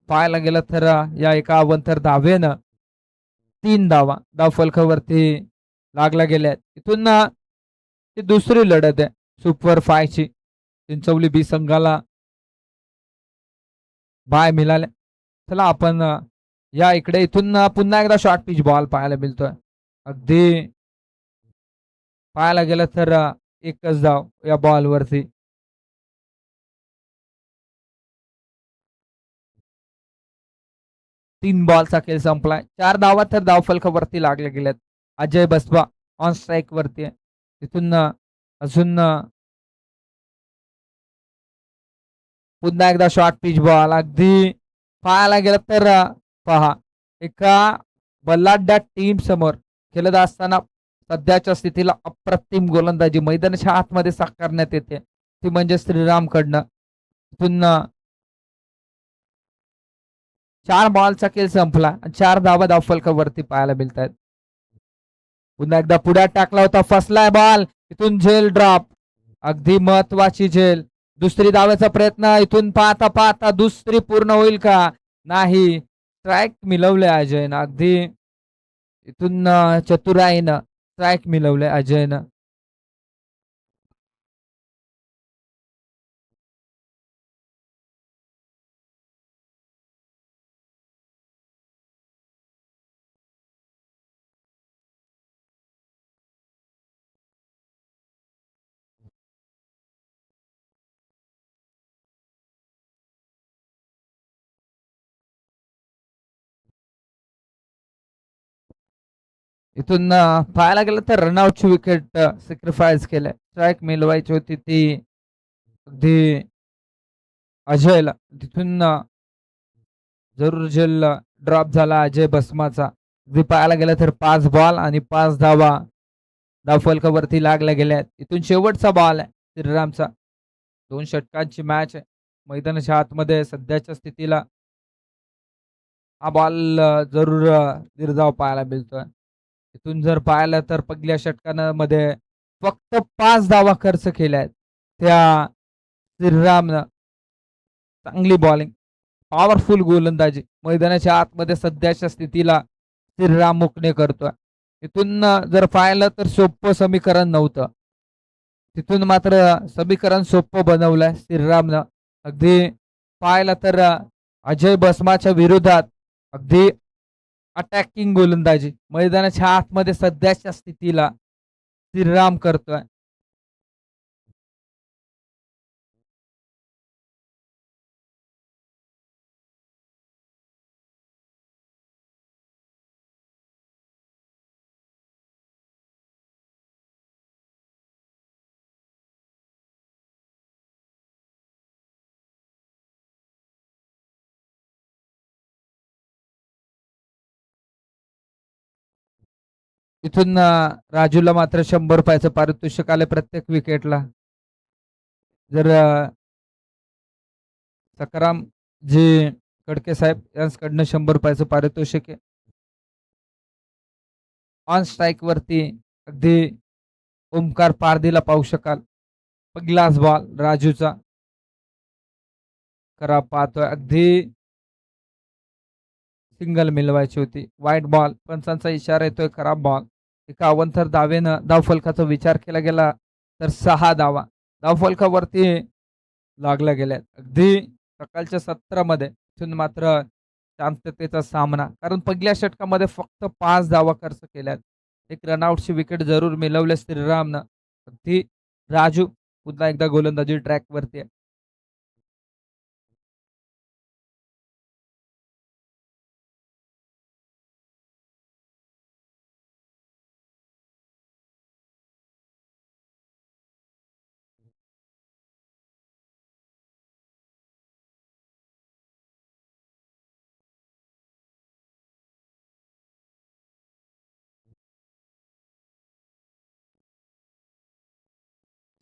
पाहायला गेलं तर या एका अवंतर धावेनं 3 धावा धावफलकावरती लागल्या गेल्या. इथून ही दुसरी लढत आहे सुपर 5 ची. चिंचवली बी संघाला बाय मिळाले. चला आपण या इकडे इथून पुन्हा एकदा शॉर्ट पिच बॉल पाहायला मिळतोय. अगदी पाहायला गेलं तर एकच धाव या बॉलवरती. 3 बॉलचा खेळ संपलाय. 4 धावा तर धावफलकावरती लागल्या गेल्यात. अजय बसवा ऑन स्ट्राईक वरती आहे. तिथून अजून पुन्हा एकदा शॉर्ट पिच बॉल. अगदी पाहायला गेलं तर पहा एका बलाढ्य टीम समोर खेळत असताना सध्याच्या स्थितीला अप्रतिम गोलंदाजी मैदानाच्या आतमध्ये साकारण्यात येते ती म्हणजे श्रीरामकडनं. तिथून 4 बॉलचा खेळ संपला. 4 धावा धावफलकावरती पाहायला मिळत आहेत. पुन्हा एकदा पुढ्यात टाकला होता फसलाय बॉल. इथून झेल ड्रॉप. अगदी महत्वाची झेल. दुसरी धावेचा प्रयत्न इथून पाहता पाहता दुसरी पूर्ण होईल का नाही. स्ट्राईक मिळवले अजयनं. अगदी इथून चतुराईनं स्ट्राईक मिळवले अजयनं. इथून पाहायला गेलं तर रनआउटची विकेट सॅक्रिफाईस केलंय. स्ट्राईक मिळवायची होती ती अगदी अजयला. तिथून जरूर झेल ड्रॉप झाला अजय बसमाचा. अगदी पाहायला गेलं तर 5 बॉल आणि 5 धावा धावफलकावरती लागल्या गेल्या. इथून शेवटचा बॉल आहे श्रीरामचा. 2 षटकांची मॅच आहे. मैदानाच्या आतमध्ये सध्याच्या स्थितीला हा बॉल जरूर निर्धाव पाहायला मिळतोय. इथून जर पाहिलं तर पहिल्या षटकांमध्ये फक्त 5 धावा खर्च केल्या आहेत त्या श्रीरामनं. चांगली बॉलिंग पॉवरफुल गोलंदाजी मैदानाच्या आतमध्ये सध्याच्या स्थितीला श्रीराम मुकणे करतोय. इथून जर पाहिलं तर सोपं समीकरण नव्हतं. तिथून मात्र समीकरण सोपं बनवलंय श्रीरामनं. अगदी पाहिलं तर अजय बसमाच्या विरोधात अगदी अटॅकिंग गोलंदाजी मैदानाच्या आतमध्ये सध्याच्या स्थितीला श्रीराम करतोय. इथून राजूला मात्र 100 रुपयाचं पारितोषिक आले प्रत्येक विकेटला. जर सकाराम जे कडके साहेब यांच्याकडनं 100 रुपयाचं पारितोषिक आहे. ऑन स्ट्राईक वरती अगदी ओमकार पारदीला पाहू शकाल. पहिलाच बॉल राजूचा खराब पाहतोय. अगदी सिंगल मिळवायची होती. वाईट बॉल पंचांचा इशारा येतोय खराब बॉल. एका अवंतर धावेनं धावफलकाचा विचार केला गेला तर 6 धावा धावफलकावरती लागल्या गेल्यात. अगदी सकाळच्या सत्रामध्ये इथून मात्र शांततेचा सामना. कारण पहिल्या षटकामध्ये फक्त 5 धावा खर्च केल्यात. एक रनआउटची विकेट जरूर मिळवले श्रीरामनं. अगदी राजू पुन्हा एकदा गोलंदाजी ट्रॅकवरती आहे.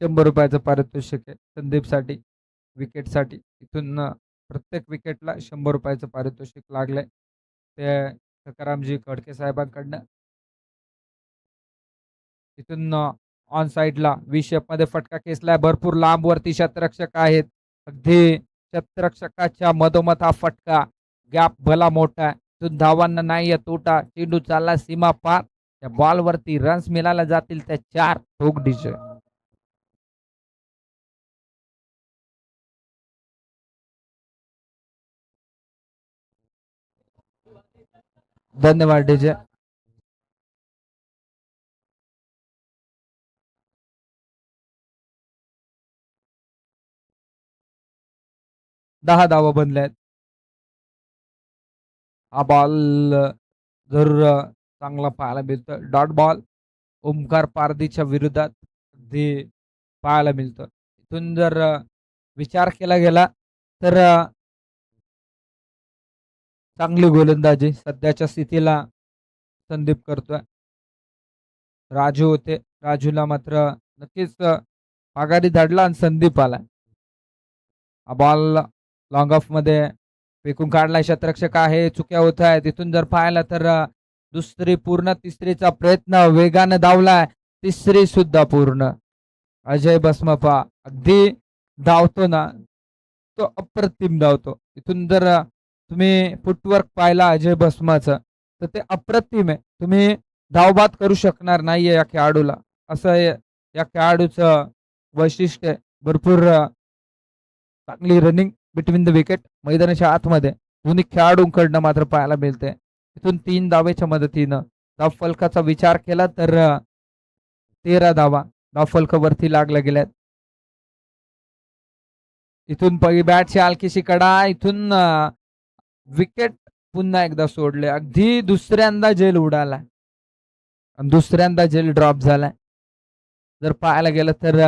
100 रुपयाचं पारितोषिक आहे संदीपसाठी विकेटसाठी. इथून प्रत्येक विकेटला 100 रुपयाचं पारितोषिक लागलंय ते सकारामजी खडके साहेबांकडनं. तिथून ऑन साईडला व्ही शेपमध्ये फटका खेचलाय. भरपूर लांबवरती शतरक्षक आहेत. अगदी शतरक्षकाच्या मधोमध हा फटका गॅप भला मोठा आहे. तिथून धावांना नाही तोटा. चेंडू चालला सीमा पार. त्या बॉलवरती रन्स मिळायला जातील त्या 4 ठोक डीजे. धन्यवाद डीजे. 10 धावा बनल्यात. हा बॉल जर चांगला पाहायला मिळतो. डॉट बॉल ओमकार पारदीच्या विरोधात अगदी पाहायला मिळतं. इथून जर विचार केला गेला तर चांगली गोलंदाजी सध्याच्या स्थितीला संदीप करतोय. राजू होते. राजूला मात्र नक्कीच माघारी धाडला आणि संदीप आला. हा बॉल लॉंग ऑफ मध्ये फेकून काढलाय. शतरक्षक आहे. चुक्या होत आहे. तिथून जर पाहिलं तर दुसरी पूर्ण तिसरीचा प्रयत्न वेगाने धावलाय. तिसरी सुद्धा पूर्ण. अजय बसमपा अगदी धावतो ना तो अप्रतिम धावतो. इथून जर तुम्ही फुटवर्क पाहिला अजय बसमाचं तर ते अप्रतिम आहे. तुम्ही धावबाद करू शकणार नाहीये या खेळाडूला. असं या खेळाडूचं वैशिष्ट्य आहे. भरपूर चांगली रनिंग बिटवीन द विकेट मैदानाच्या आतमध्ये दोन्ही खेळाडूंकडनं मात्र पाहायला मिळते. तिथून 3 धावेच्या मदतीनं धाव फलकाचा विचार केला तर 13 धावा धाव फलकावरती लागल्या गेल्यात. इथून पहिली बॅटची हलकीशी कडा. इथून विकेट पुन्हा एकदा सोडले. अगदी दुसऱ्यांदा झेल उडाला. दुसऱ्यांदा झेल ड्रॉप झालाय. जर पाहायला गेलं तर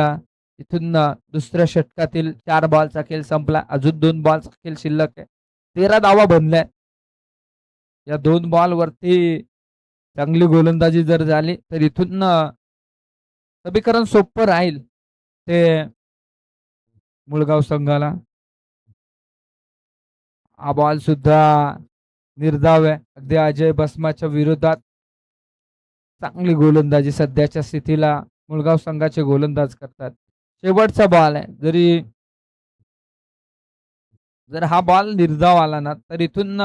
इथून दुसऱ्या षटकातील 4 बॉलचा खेळ संपला. अजून 2 बॉलचा खेळ शिल्लक आहे. 13 धावा बनल्या. या 2 बॉलवरती चांगली गोलंदाजी जर झाली तर इथून समीकरण सोपं राहील ते मुळगाव संघाला. हा बॉल सुद्धा निर्धाव आहे. अगदी अजय बसमाच्या विरोधात चांगली गोलंदाजी सध्याच्या स्थितीला मुळगाव संघाचे गोलंदाज करतात. शेवटचा बॉल आहे. जर हा बॉल निर्धाव आला ना तर इथून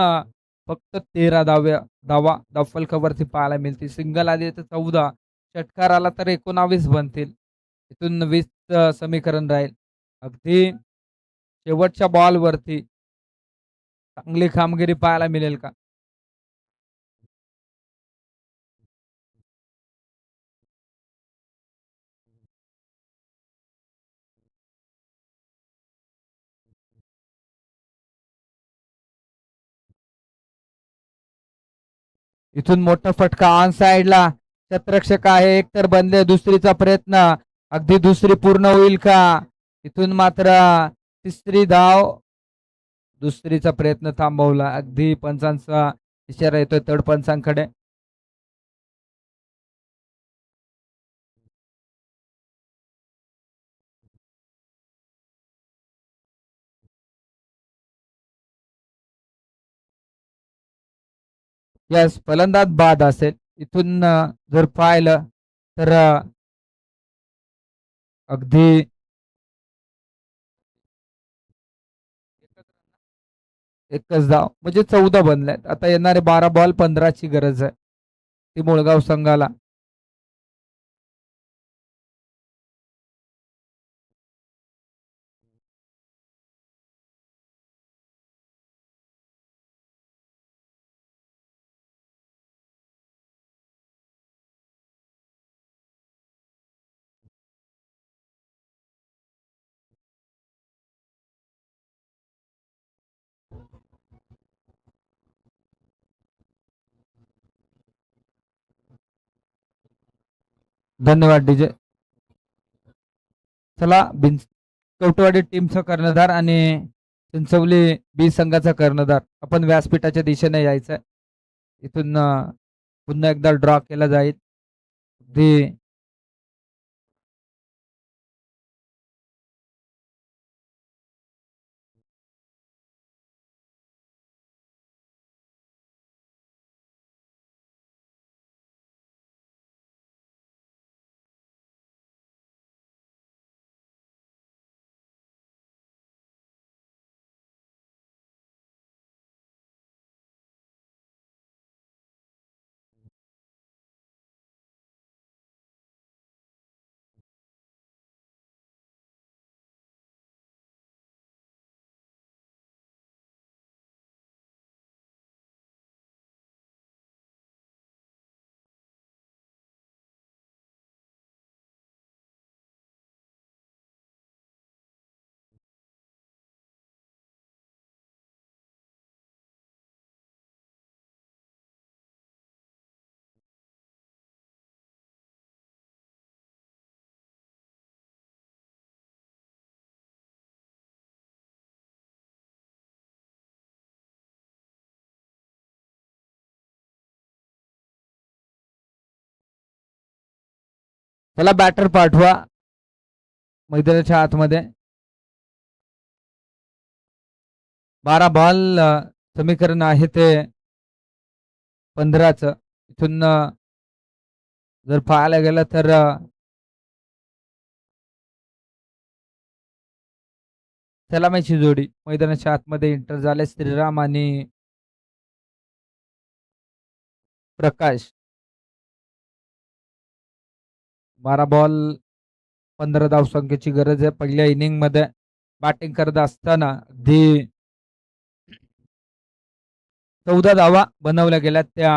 फक्त 13 धावा धावफलकावरती पाहायला मिळतील. सिंगल आली तर 14, षटकार आला तर 19 बनतील. इथून 20 समीकरण राहील. अगदी शेवटच्या बॉलवरती चांगली कामगिरी पाहायला मिळेल का? इथून मोठा फटका ऑन साइडला. शतरक्षक आहे. एक तर बनले. दुसरीचा प्रयत्न अगदी दुसरी पूर्ण होईल का? इथून मात्र तिसरी धाव. दुसरीचा प्रयत्न थांबवला. अगदी पंचांचा इशारा येतोय तडपंचांकडे. यस फलंदाज बाद असेल. इथून जर पाहिलं तर अगदी एकच धाव म्हणजे 14 बनल्यात. आता येणारे 12 बॉल 15ची गरज आहे ती मुळगाव संघाला. धन्यवाद डीजे. चला कवटेवाडी टीमचा कर्णधार आणि चिंचवली बी संघाचा कर्णधार आपण व्यासपीठाच्या दिशेने यायचं. इथून पुन्हा एकदा ड्रॉ केला जाईल. अगदी चला बॅटर पाठवा मैदानाच्या आतमध्ये. 12 बॉल समीकरण आहे ते 15चं. इथून जर पाहायला गेलं तर सलामीची जोडी मैदानाच्या आतमध्ये एंटर झाले श्रीराम आणि प्रकाश. 12 बॉल 15 धावसंख्येची गरज आहे. पहिल्या इनिंग मध्ये बॅटिंग करत असताना अगदी 14 धावा बनवल्या गेल्या त्या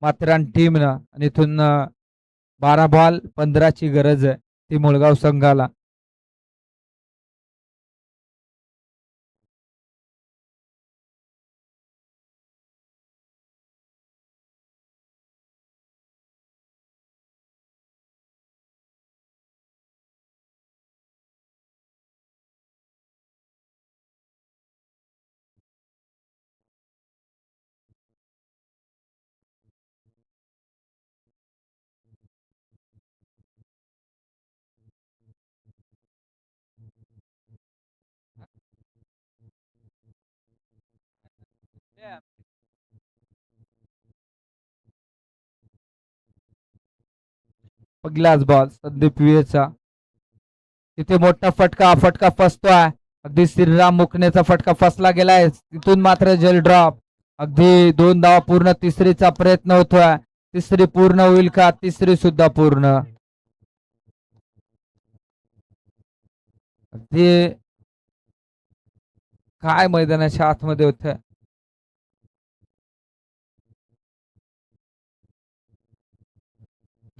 माथेरान टीमनं आणि इथून 12 बॉल 15ची गरज आहे ती मुळगाव संघाला. पहिलाच बॉल संदीप वियेचा. तिथे मोठा फटका फसतोय. अगदी श्रीराम मुकनेचा फटका फसला गेलाय. तिथून मात्र जल ड्रॉप. अगदी 2 धावा पूर्ण. तिसरीचा प्रयत्न होतोय. तिसरी पूर्ण होईल का? तिसरी सुद्धा पूर्ण. अगदी काय मैदानाच्या आतमध्ये होत.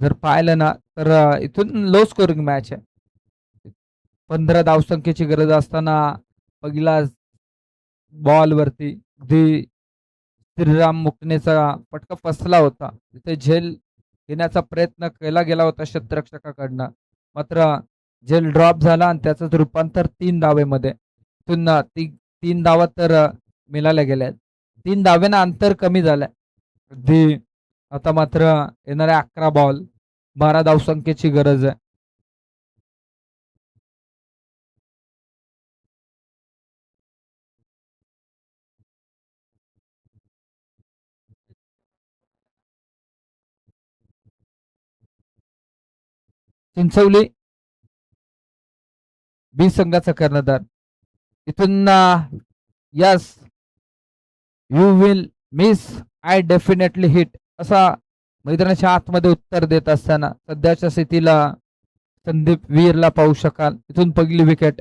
जर पाहिलं ना तर इथून लो स्कोरिंग मॅच आहे. 15 धावसंख्येची गरज असताना पहिला बॉल वरती अगदी श्रीराम मुकनेचा फटका फसला होता. तिथे झेल घेण्याचा प्रयत्न केला गेला होता क्षेत्ररक्षकाकडनं. मात्र झेल ड्रॉप झाला आणि त्याचं रूपांतर 3 धावेमध्ये. इथून 3 धावा तर मिळाल्या गेल्या. 3 धावेनं अंतर कमी झालंय. अगदी आता मात्र येणाऱ्या 11 बॉल 12 धावसंख्येची गरज आहे. चिंचवली बी संघाचा कर्णधार. इथून yes you will miss I definitely hit असा मैदानाच्या आतमध्ये उत्तर देत असताना सध्याच्या स्थितीला संदीप वीरला पाहू शकाल. इथून पहिली विकेट.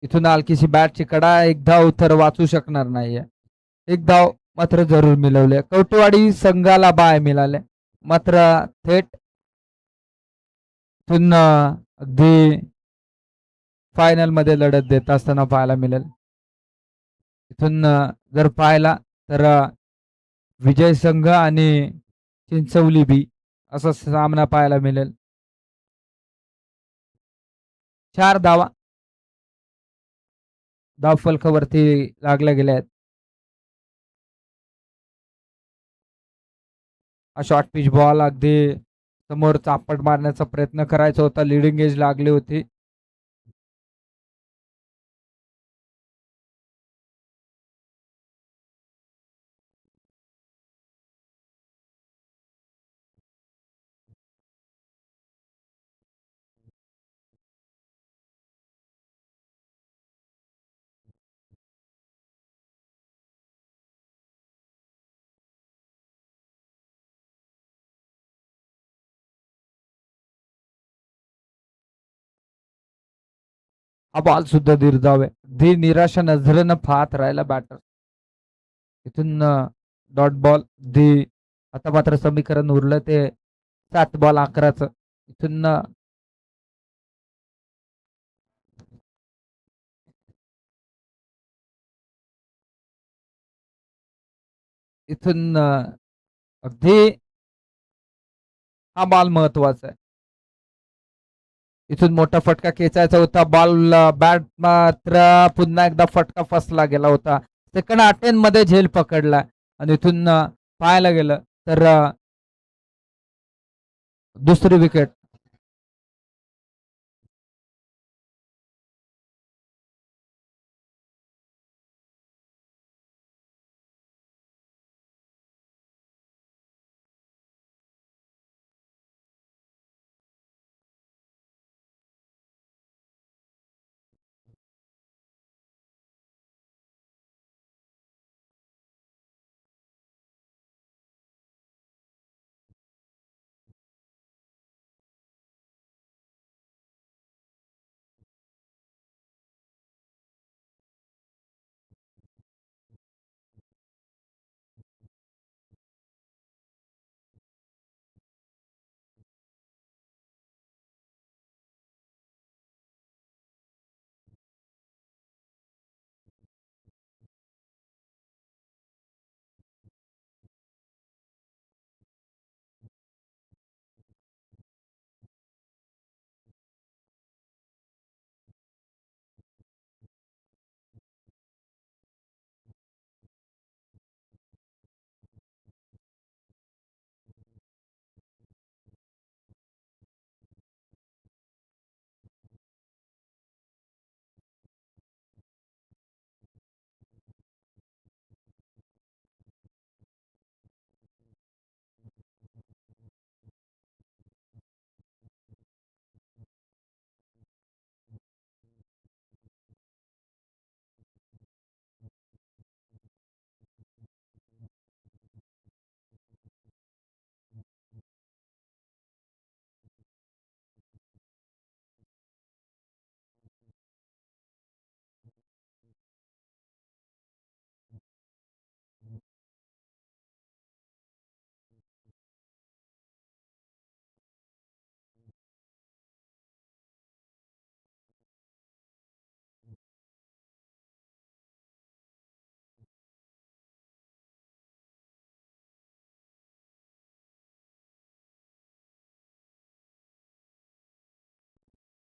इथून हलकीशी बॅटची कडा. एक धाव तर वाचू शकणार नाहीये. एक धाव मात्र जरूर मिळवले. कवटेवाडी संघाला बाय मिळाले. मात्र थेट इथून अगदी फायनल मध्ये लढत देत असताना पाहायला मिळेल. इथून जर पाहिला तर विजय संघ आणि चिंचवली बी असा सामना पाहायला मिळेल. 4 धावा धावफलकावरती लागल्या गेल्या आहेत. हा शॉर्ट पिच बॉल अगदी समोर चापट मारण्याचा प्रयत्न करायचा होता. लीडिंग एज लागली होती. हा बॉल सुद्धा दीर्घाव आहे. अगदी निराशा नजरेनं पाहत राहिला बॅटर. इथून डॉट बॉल आता मात्र समीकरण उरलं ते 7 बॉल 11चं. इथून इथून अगदी हा बॉल महत्वाचा आहे. इथून मोठा फटका खेचायचा होता. बॉल बॅट मात्र पुन्हा एकदा फटका फसला गेला होता. सेकंड अटेम्प्ट मध्ये झेल पकडला आणि इथून पाहायला गेलं तर दुसरी विकेट.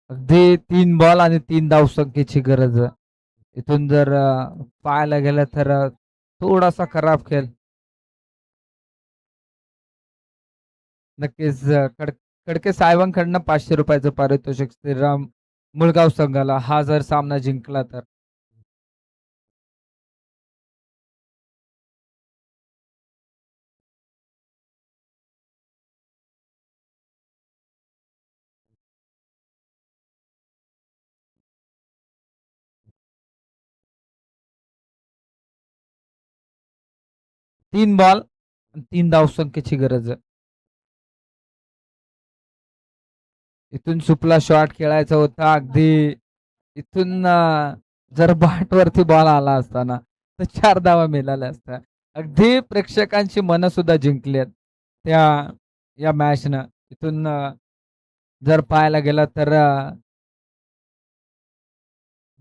अगदी 3 बॉल आणि 3 धावसंख्येची गरज आहे. इथून जर पाहायला गेलं तर थोडासा खराब खेळ. नक्कीच खडके साहेबांकडनं ₹500 पारितोषिक श्रीराम मुळगाव संघाला हा जर सामना जिंकला तर. 3 बॉल 3 धावसंख्येची गरज आहे. इथून सुपला शॉट खेळायचा होता. अगदी इथून जर बॅटवरती बॉल आला असता ना तर 4 धावा मिळाल्या असत्या. अगदी प्रेक्षकांची मनं सुद्धा जिंकली आहेत त्या या मॅचनं. इथून जर पाहायला गेलं तर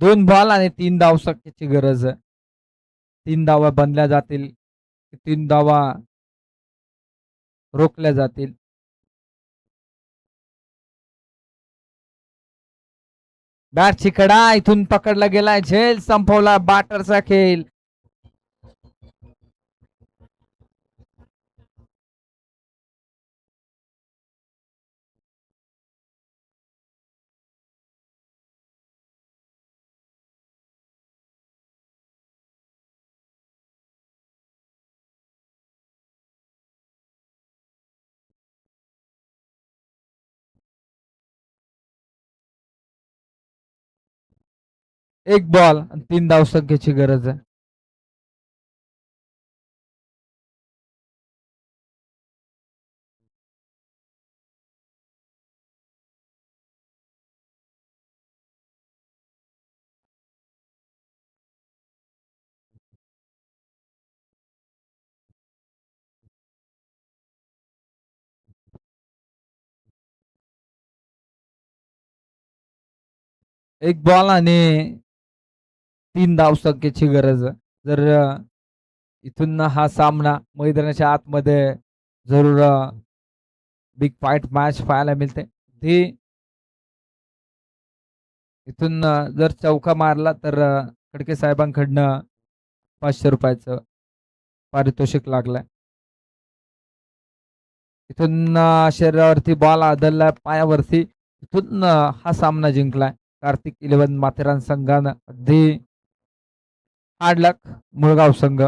2 बॉल आणि 3 धावसंख्येची गरज आहे. 3 धावा बनल्या जातील. 3 धावा रोखल्या जातील. बॅट चिकडा इथून पकडला गेलाय. झेल संपवला बॅटरचा खेळ. एक बॉल आणि 3 धावसंख्येची गरज आहे. एक बॉल आणि 3 धावसंख्येची गरज आहे. जर इथून हा सामना मैदानाच्या आतमध्ये जरूर बिग फाईट मॅच पाहायला मिळते. ती इथून जर चौका मारला तर खडके साहेबांकडनं ₹500 पारितोषिक लागलंय. इथून शरीरावरती बॉल आदळलाय पायावरती. इथून हा सामना जिंकलाय. कार्तिक 11 माथेरान संघानं. अगदी हार्ड लक मुळगाव संघ.